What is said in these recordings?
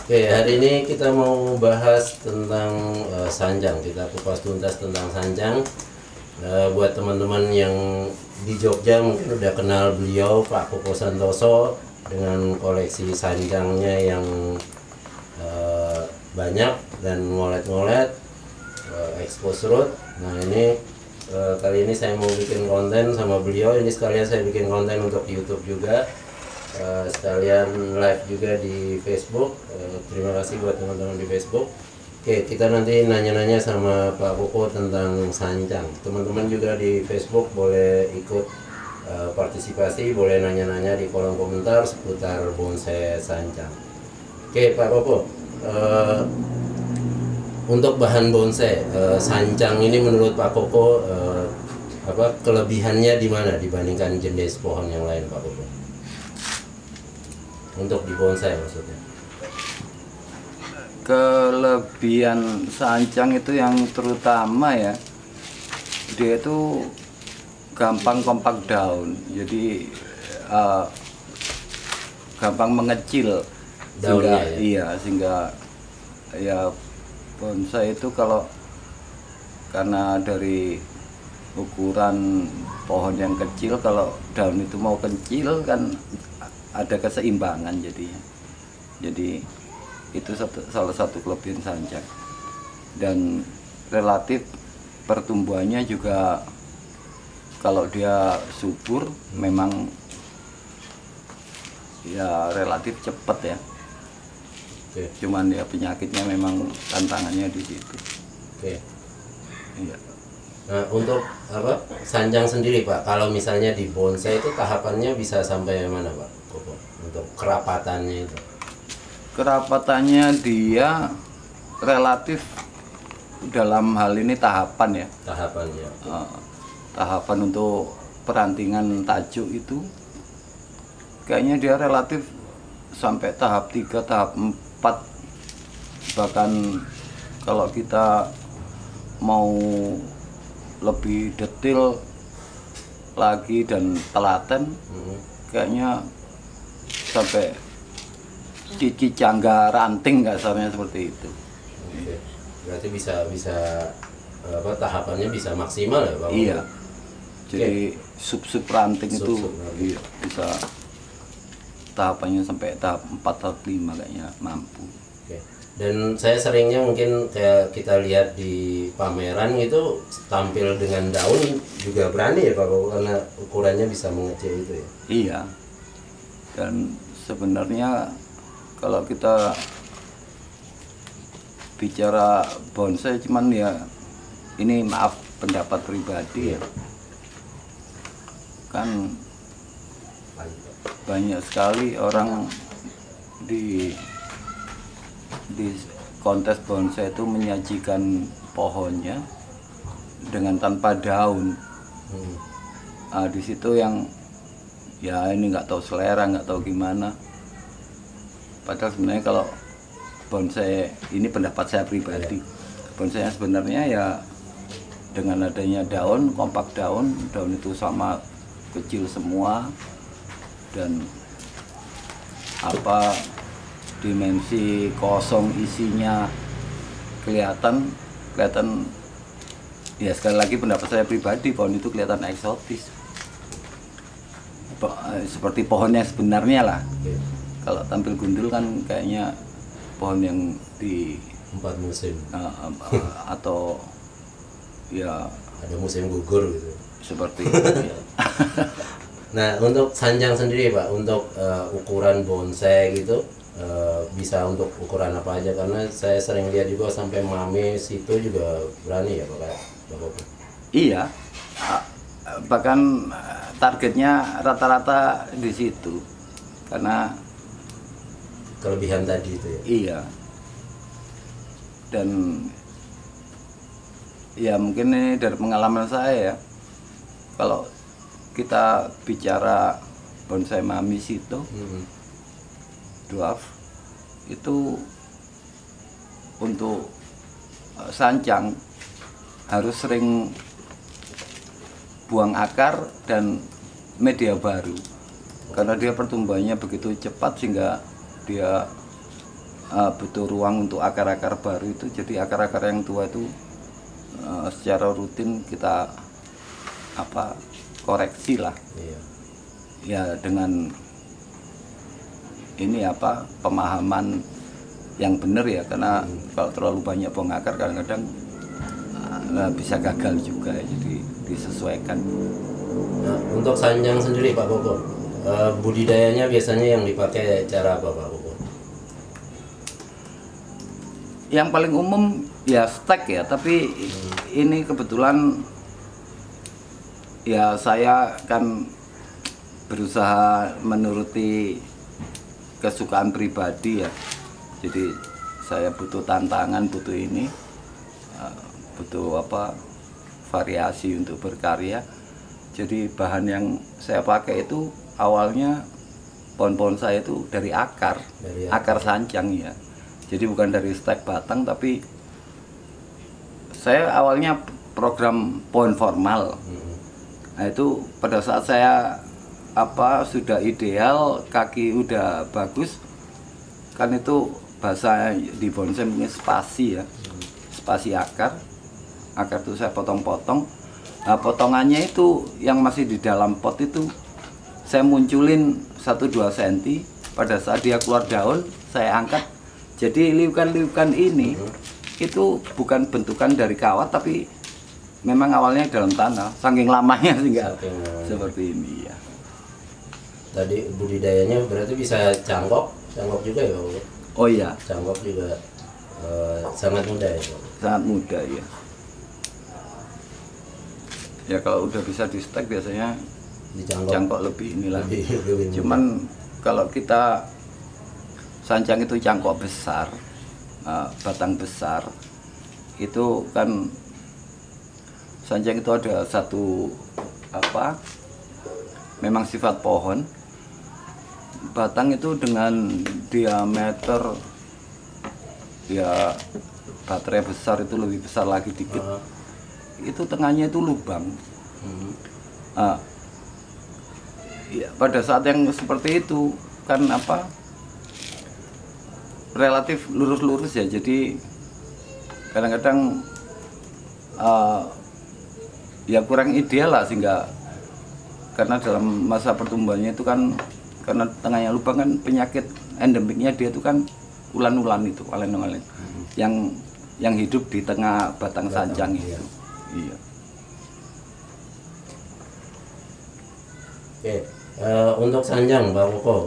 Oke, hari ini kita mau bahas tentang sanjang. Kita kupas tuntas tentang sanjang. Buat teman-teman yang di Jogja mungkin udah kenal beliau, Pak Koko Santoso, dengan koleksi sanjangnya yang banyak dan ngolet-ngolet, expose road. Nah ini kali ini saya mau bikin konten sama beliau. Ini sekalian saya bikin konten untuk YouTube juga. Sekalian live juga di Facebook. Terima kasih buat teman-teman di Facebook. Oke, kita nanti nanya-nanya sama Pak Koko tentang sanjang. Teman-teman juga di Facebook boleh ikut partisipasi, boleh nanya-nanya di kolom komentar seputar bonsai sanjang. Oke, Pak Koko, untuk bahan bonsai sanjang ini menurut Pak Koko kelebihannya di mana dibandingkan jenis pohon yang lain, Pak Koko? Untuk di bonsai maksudnya. Kelebihan sanjang itu yang terutama ya, dia itu gampang kompak daun, jadi gampang mengecil daunnya, sehingga, ya? Iya, sehingga ya bonsai itu kalau karena dari ukuran pohon yang kecil, kalau daun itu mau kecil kan ada keseimbangan jadinya. Jadi itu salah satu kelebihan sanjang. Dan relatif pertumbuhannya juga kalau dia subur memang ya relatif cepat ya. Oke. Cuman ya penyakitnya memang tantangannya di situ. Oke. Iya. Nah, untuk sanjang sendiri, Pak, kalau misalnya di bonsai itu tahapannya bisa sampai mana, Pak Koko? Untuk kerapatannya itu. Kerapatannya dia relatif dalam hal ini tahapan ya. Tahapannya. Tahapan untuk perantingan tajuk itu kayaknya dia relatif sampai tahap 3, tahap 4. Bahkan kalau kita mau lebih detail lagi dan telaten, kayaknya sampai cici cangga ranting kasarnya seperti itu. Oke. Berarti bisa tahapannya bisa maksimal ya, Pak? Iya. Jadi sub-sub ranting itu iya, bisa tahapannya sampai tahap 4 tahap 5 kayaknya mampu. Oke. Dan saya seringnya mungkin kayak kita lihat di pameran gitu tampil dengan daun juga berani ya, Pak, karena ukurannya bisa mengecil itu ya. Iya. Dan sebenarnya kalau kita bicara bonsai, cuman ya ini maaf pendapat pribadi ya, kan banyak sekali orang di kontes bonsai itu menyajikan pohonnya dengan tanpa daun. Nah, di situ yang ya ini nggak tahu selera, nggak tahu gimana. Padahal sebenarnya kalau bonsai, ini pendapat saya pribadi, bonsai sebenarnya ya dengan adanya daun, kompak daun itu sama kecil semua, dan dimensi kosong isinya kelihatan ya. Sekali lagi pendapat saya pribadi, pohon itu kelihatan eksotis seperti pohonnya sebenarnya lah. Kalau tampil gundul kan kayaknya pohon yang di 4 musim atau ya ada musim gugur gitu seperti itu ya. Nah, untuk sanjang sendiri, Pak, untuk ukuran bonsai gitu bisa untuk ukuran apa aja, karena saya sering lihat juga sampai mamis itu juga berani ya, Pak. Iya, bahkan targetnya rata-rata di situ karena kelebihan tadi itu ya. Iya. Dan ya mungkin ini dari pengalaman saya ya, kalau kita bicara bonsai mamis itu dwarf itu untuk sanjang harus sering buang akar dan media baru, karena dia pertumbuhannya begitu cepat sehingga dia butuh ruang untuk akar-akar baru itu. Jadi akar-akar yang tua itu secara rutin kita koreksi lah. Iya. Ya dengan ini pemahaman yang benar ya, karena kalau terlalu banyak buang akar kadang-kadang bisa gagal juga ya, jadi disesuaikan. Nah, untuk sanjang sendiri Pak Koko, budidayanya biasanya yang dipakai cara apa Pak Koko? Yang paling umum ya stek ya, tapi ini kebetulan ya saya kan berusaha menuruti kesukaan pribadi ya. Jadi saya butuh tantangan, butuh ini, butuh variasi untuk berkarya. Jadi bahan yang saya pakai itu awalnya pohon-pohon saya itu dari akar sanjang ya. Jadi bukan dari stek batang, tapi saya awalnya program pohon formal. Nah itu pada saat saya sudah ideal, kaki udah bagus, kan itu bahasa di bonsai punya spasi ya, spasi akar itu saya potong-potong. Nah potongannya itu yang masih di dalam pot itu saya munculin 1-2 cm. Pada saat dia keluar daun saya angkat, jadi liukan-liukan ini itu bukan bentukan dari kawat, tapi memang awalnya dalam tanah, saking lamanya sehingga seperti ini ya. Tadi budidayanya berarti bisa cangkok juga ya Pak? Oh iya, cangkok juga sangat mudah ya Pak? Sangat mudah ya. Ya kalau udah bisa di stek biasanya cangkok lebih ini lagi. Cuman kalau kita sanjang itu cangkok besar, batang besar, itu kan sanjang itu ada satu memang sifat pohon. Batang itu dengan diameter ya baterai besar itu lebih besar lagi dikit. Itu tengahnya itu lubang. Ya, pada saat yang seperti itu kan relatif lurus-lurus ya. Jadi kadang-kadang ya kurang ideal lah, sehingga karena dalam masa pertumbuhannya itu kan karena tengahnya lubang kan penyakit endemiknya dia itu kan ulan-ulan itu, alen-alen yang hidup di tengah batang sanjang itu. Iya. Oke, untuk sanjang Pak Koko,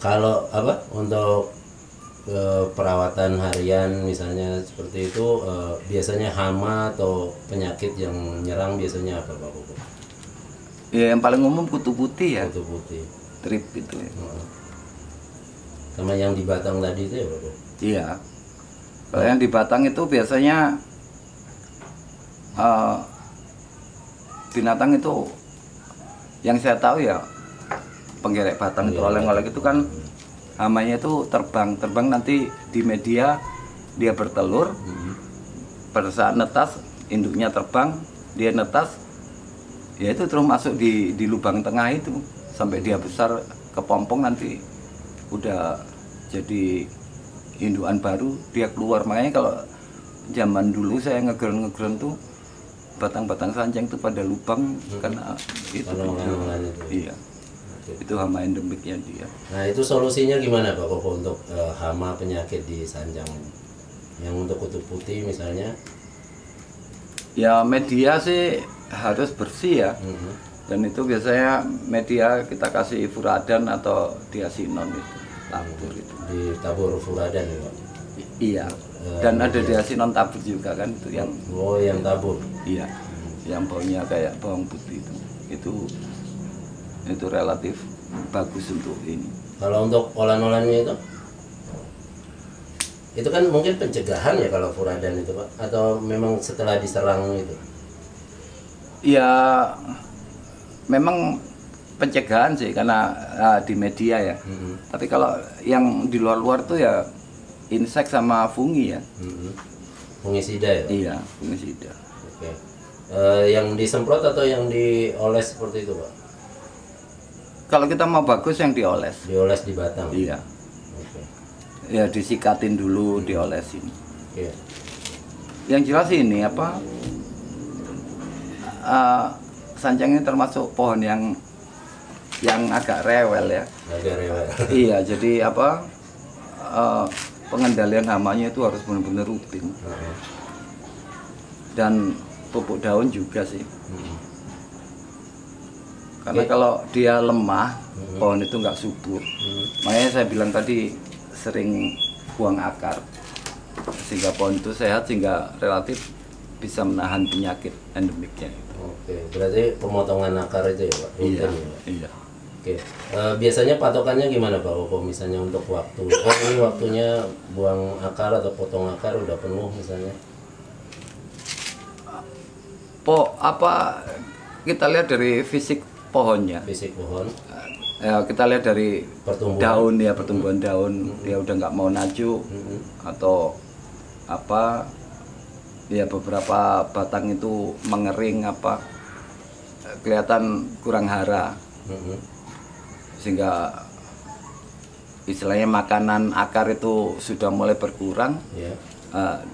kalau untuk perawatan harian misalnya seperti itu, biasanya hama atau penyakit yang menyerang biasanya apa Pak Koko? Ya yang paling umum kutu putih ya. Kutu putih. Trip itu ya. Sama yang di batang tadi itu ya Pak Koko? Iya. Kalau yang di batang itu biasanya binatang itu yang saya tahu ya penggerek batang itu, oleng-oleng itu kan hamanya itu terbang nanti di media dia bertelur. Pada saat netas induknya terbang, dia netas ya itu terus masuk di lubang tengah itu sampai dia besar kepompong, nanti udah jadi indukan baru dia keluar. Makanya kalau zaman dulu saya ngegeren tuh batang-batang sanjang tuh pada lubang karena itu. Iya. Itu hama endemiknya dia. Nah itu solusinya gimana Pak Koko untuk hama penyakit di sanjang yang untuk kutu putih misalnya? Ya media sih harus bersih ya. Dan itu biasanya media kita kasih furadan atau diasinon itu, tabur itu. Ditabur furadan ya Pak? Iya. Dan ada diasinon tabur juga kan itu yang. Oh yang tabur? Iya. Yang baunya kayak bawang putih itu relatif bagus untuk ini. Kalau untuk olan-olannya itu kan mungkin pencegahan ya kalau furadan itu Pak, atau memang setelah diserang itu? Ya memang pencegahan sih karena di media ya. Tapi kalau yang di luar tuh ya insek sama fungi ya. Fungisida ya? Iya, fungisida. Oke. Yang disemprot atau yang dioles seperti itu Pak? Kalau kita mau bagus yang dioles. Dioles di batang? Iya. Oke. Ya disikatin dulu, diolesin. Iya. Yang jelas ini apa? Sancang ini termasuk pohon yang agak rewel ya. Agak rewel. Iya, jadi apa? Pengendalian hamanya itu harus benar-benar rutin. Dan pupuk daun juga sih. Karena kalau dia lemah, pohon itu nggak subur. Makanya saya bilang tadi sering buang akar, sehingga pohon itu sehat, sehingga relatif bisa menahan penyakit endemiknya. Oke, berarti pemotongan akar itu ya Pak? Iya, Rutin ya, Pak? iya. Oke, biasanya patokannya gimana Pak Koko? Misalnya untuk waktu, oh ini waktunya buang akar atau potong akar udah penuh misalnya? Kita lihat dari fisik pohonnya. Fisik pohon, Ya, kita lihat dari pertumbuhan. daun ya, pertumbuhan daun, dia udah nggak mau naju atau apa, ya beberapa batang itu mengering apa, kelihatan kurang hara, sehingga istilahnya makanan akar itu sudah mulai berkurang. Ya.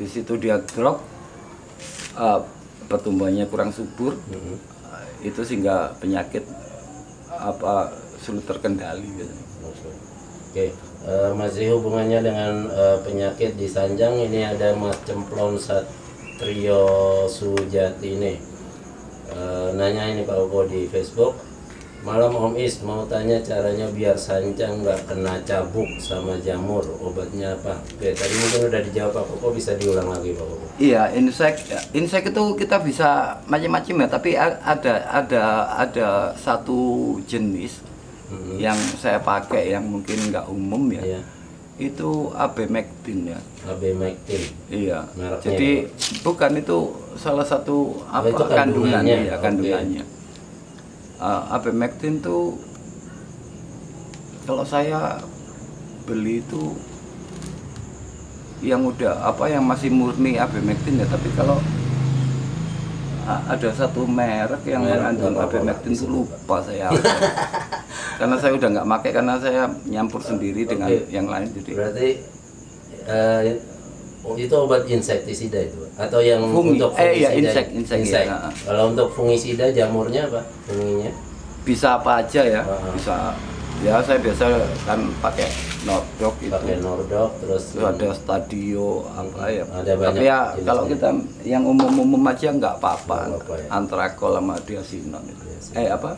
Di situ dia drop, pertumbuhannya kurang subur, itu sehingga penyakit apa sulit terkendali gitu. Oke, masih hubungannya dengan penyakit di Sanjang ini ada Mas Cemplon Satrio Sujati ini. Nanya ini Pak Koko di Facebook. Malam Om Is mau tanya caranya biar Sanjang nggak kena cabuk sama jamur, obatnya apa? Oke, tadi mungkin udah dijawab Pak Koko, bisa diulang lagi Pak Koko. Iya, insek itu kita bisa macam-macam ya, tapi ada satu jenis yang saya pakai yang mungkin nggak umum ya. Iya. Itu abemectin ya. Abemectin. Iya. Mereknya Jadi apa? bukan itu salah satu apa itu kandungannya. ya, Oke. kandungannya. Abemectin tuh kalau saya beli itu yang udah apa, yang masih murni abemectin ya, tapi kalau ada satu merek yang mengandung abemectin itu lupa saya apa. Karena saya udah nggak pakai, karena saya nyampur sendiri dengan yang lain. Jadi Berarti itu obat insektisida itu atau yang untuk iya, fungisida? insek ya. Kalau untuk fungisida jamurnya apa? Funginya? Bisa apa aja ya, Ah. bisa ya. Saya biasa kan pakai Nordok itu. Pakai Nordok terus Ada Stadio apa ya. Ada banyak Tapi ya jenisnya. kalau kita yang umum-umum aja nggak apa-apa. Nggak apa-apa ya. Antrakol sama diasinon itu. Diasinon. Apa?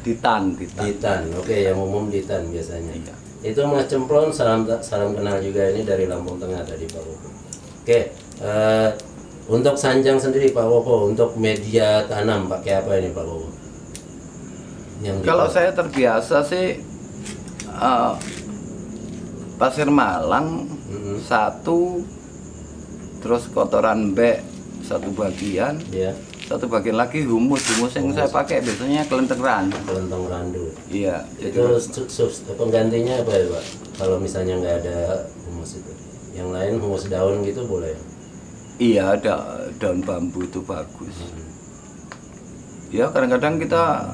Ditan. Ditan. Oke, yang umum Ditan biasanya. Iya. Itu Mas Cemplon, salam kenal juga ini dari Lampung Tengah tadi Pak Koko. Oke, untuk Sanjang sendiri Pak Koko, untuk media tanam pakai apa ini Pak Koko? Kalau saya terbiasa sih pasir malang satu, terus kotoran bek satu bagian, ya, satu bagian lagi humus yang saya pakai biasanya kelenteng randu. kelenteng randu. Iya, Itu penggantinya apa ya Pak? Kalau misalnya nggak ada humus itu, yang lain humus daun gitu boleh? iya, ada daun bambu itu bagus. Ya kadang-kadang kita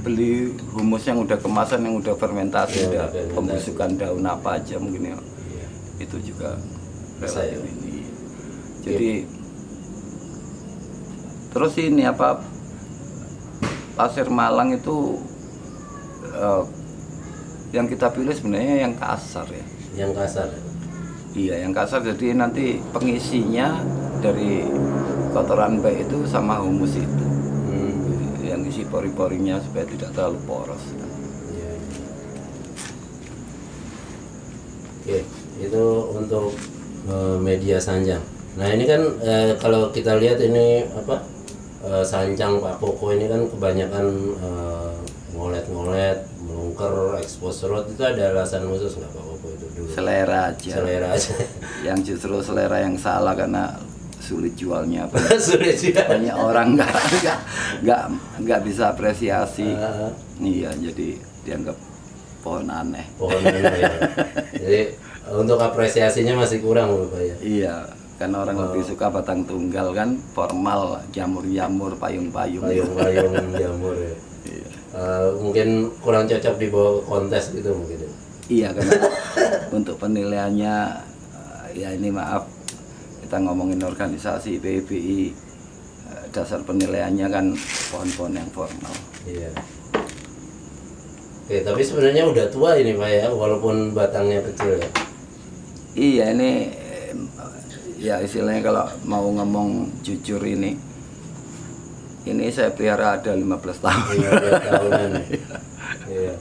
beli humus yang udah kemasan, yang udah fermentasi, Ya, udah fermentasi. pembusukan daun apa aja mungkin ya. Iya. Itu juga Bisa relatif ya? ini. Jadi terus ini apa, pasir malang itu yang kita pilih sebenarnya yang kasar ya. Yang kasar. Iya, yang kasar, jadi nanti pengisinya dari kotoran baik itu sama humus itu. Yang isi pori-porinya supaya tidak terlalu poros. Iya. Oke, itu untuk media Sanjang. Nah ini kan kalau kita lihat ini apa, Sanjang Pak Koko ini kan kebanyakan ngolet-ngolet, melungker, expose root, itu ada alasan khusus nggak Pak Koko itu dulu? Selera aja. Selera aja. Yang justru selera yang salah karena sulit jualnya. Sulit sih. Banyak orang nggak bisa apresiasi. Iya, jadi dianggap pohon aneh. Pohon ini ya. Jadi untuk apresiasinya masih kurang Bapak ya. Iya, karena orang lebih suka batang tunggal kan, formal, jamur-jamur, payung-payung. Payung-payung jamur ya. Iya. Mungkin kurang cocok dibawa kontes gitu mungkin. Iya, karena untuk penilaiannya ya ini maaf kita ngomongin organisasi PBI, dasar penilaiannya kan pohon-pohon yang formal. Iya. Oke, tapi sebenarnya udah tua ini Pak ya, walaupun batangnya kecil ya. Iya, ini ya istilahnya kalau mau ngomong jujur ini saya pelihara ada 15 tahun. 15 tahunan. Iya.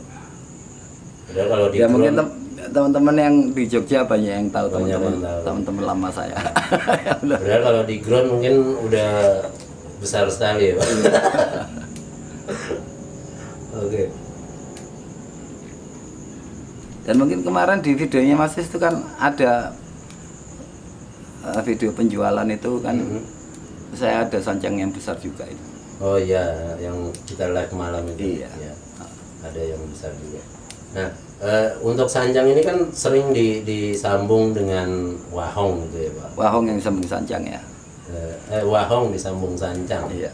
Padahal kalau di ya mungkin teman-teman yang di Jogja banyak yang tahu, teman-teman lama saya. Padahal kalau di ground mungkin udah besar sekali ya Pak. Oke. Dan mungkin kemarin di videonya Mas Is itu kan ada video penjualan itu kan, saya ada sancang yang besar juga itu. Oh iya, yang kita live malam itu. Iya. Ya, ada yang besar juga. Nah, untuk sanjang ini kan sering disambung dengan wahong gitu ya Pak. Wahong yang disambung sancang ya. Wahong disambung sancang. Iya.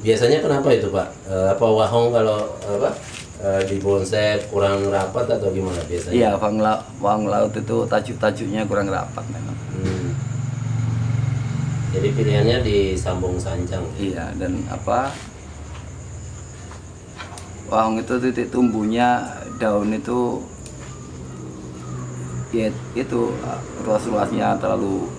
Biasanya kenapa itu Pak? Apa wahong kalau di bonsai kurang rapat atau gimana biasanya? Iya, wahong laut itu tajuk-tajuknya kurang rapat memang. Jadi pilihannya disambung sancang. Iya, dan wahong itu titik tumbuhnya daun itu ya itu ruas-ruasnya terlalu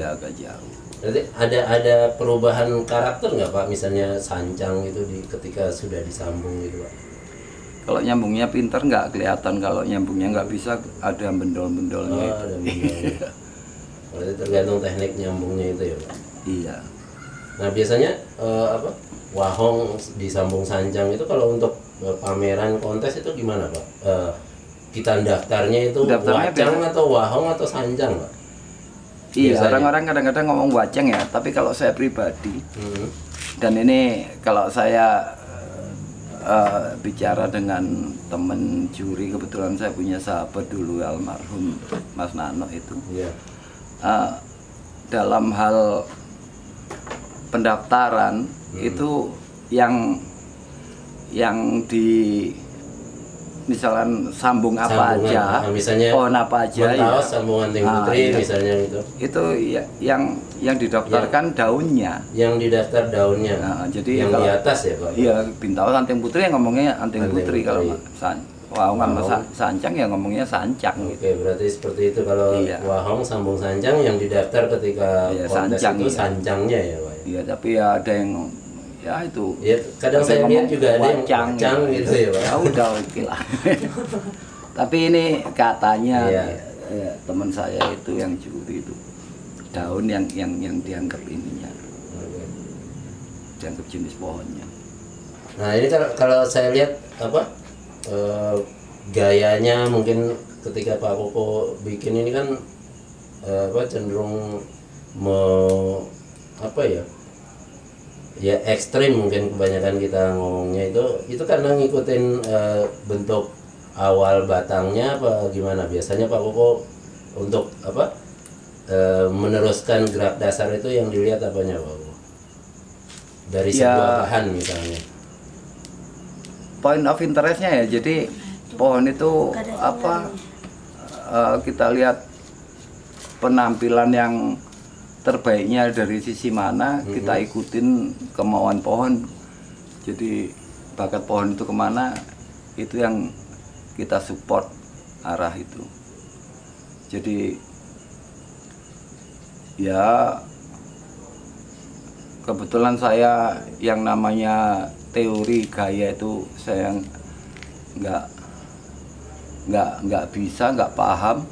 agak jauh. Berarti ada perubahan karakter nggak Pak? Misalnya sancang itu ketika sudah disambung gitu Pak? Kalau nyambungnya pinter nggak kelihatan, kalau nyambungnya nggak bisa ada bendol-bendolnya. Oh, ada bendolnya. Berarti tergantung teknik nyambungnya itu ya Pak? Iya. Nah biasanya wahong disambung sancang itu kalau untuk pameran kontes itu gimana Pak? Kita daftarnya itu wacang atau wahong atau sancang Pak? Iya, orang-orang kadang-kadang ngomong waceng ya, tapi kalau saya pribadi, dan ini kalau saya bicara dengan temen juri, kebetulan saya punya sahabat dulu almarhum Mas Nano itu, dalam hal pendaftaran itu yang di misalkan sambung apa aja, misalnya pohon apa aja ya, sambungan Anting Putri misalnya gitu. Itu ya, yang didaftarkan daunnya. Yang didaftar daunnya. Jadi yang kalau, di atas ya Pak. Iya, Bintao Anting Putri yang ngomongnya Anting Putri. Kalau wahong sama sancang ya ngomongnya sancang. Oke, berarti seperti itu kalau wahong sambung sancang yang didaftar ketika kontes itu sancangnya ya Pak. Iya, tapi ya ada yang ya itu ya, kadang saya lihat juga ada yang wacang gitu ya Pak. Ya udah oke lah. Tapi ini katanya teman saya itu yang juri itu daun yang dianggap ininya, dianggap jenis pohonnya. Nah ini kalau saya lihat gayanya mungkin ketika Pak Koko bikin ini kan cenderung ya ekstrim mungkin kebanyakan kita ngomongnya itu karena ngikutin bentuk awal batangnya apa gimana? Biasanya Pak Koko untuk meneruskan gerak dasar itu yang dilihat apanya Pak Koko? Dari sebuah bahan misalnya. Point of interestnya ya, jadi pohon itu kita lihat penampilan yang terbaiknya dari sisi mana, kita ikutin kemauan pohon. Jadi bakat pohon itu kemana, itu yang kita support arah itu. Jadi ya kebetulan saya yang namanya teori gaya itu saya nggak bisa, nggak paham.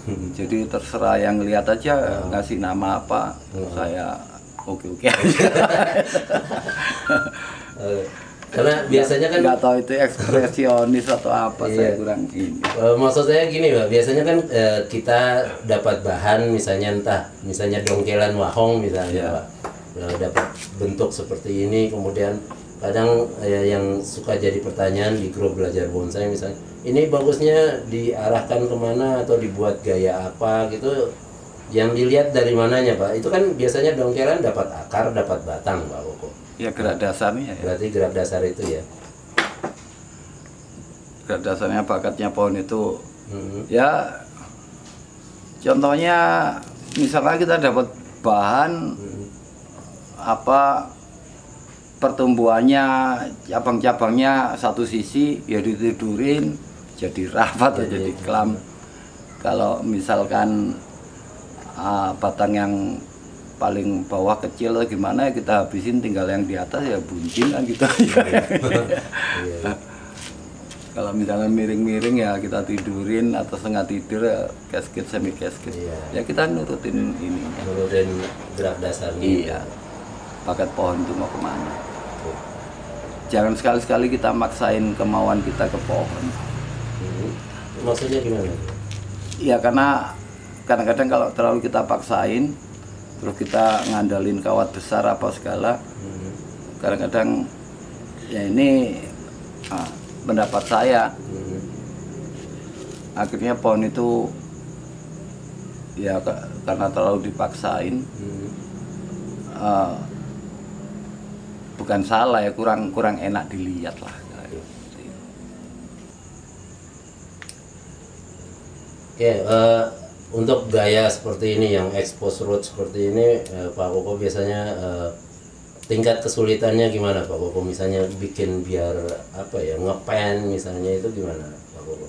Jadi terserah yang lihat aja ngasih nama apa, saya oke aja. Karena biasanya kan nggak tahu itu ekspresionis atau apa, saya kurang ini. Maksud saya gini Pak, biasanya kan kita dapat bahan misalnya dongkelan wahong misalnya Pak, dapat bentuk seperti ini, kemudian kadang yang suka jadi pertanyaan di grup belajar bonsai misalnya, ini bagusnya diarahkan kemana atau dibuat gaya apa gitu, yang dilihat dari mananya Pak? Itu kan biasanya dongkelan dapat akar, dapat batang Pak Koko. Ya gerak dasarnya ya. Berarti gerak dasar itu ya. dasarnya bakatnya pohon itu Hmm. ya contohnya misalnya kita dapat bahan apa pertumbuhannya cabang-cabangnya satu sisi ya ditidurin jadi rapat atau jadi klam. Kalau misalkan batang yang paling bawah kecil atau gimana ya kita habisin, tinggal yang di atas ya buncin kan gitu aja. Iya. Kalau misalnya miring-miring ya kita tidurin atau setengah tidur ya casket semi casket. Iya. Ya kita nurutin ini. Nurutin gerak dasarnya. Iya. Bakat pohon itu mau kemana? Jangan sekali-sekali kita maksain kemauan kita ke pohon. Maksudnya gimana? Ya karena kadang-kadang kalau terlalu kita paksain, terus kita ngandalin kawat besar apa segala, kadang-kadang ya ini pendapat saya, akhirnya pohon itu ya karena terlalu dipaksain, bukan salah ya, kurang enak dilihat lah. Oke, untuk gaya seperti ini yang expose root seperti ini, Pak Koko biasanya tingkat kesulitannya gimana Pak Koko? Misalnya bikin biar apa ya, ngepen misalnya itu gimana Pak Koko?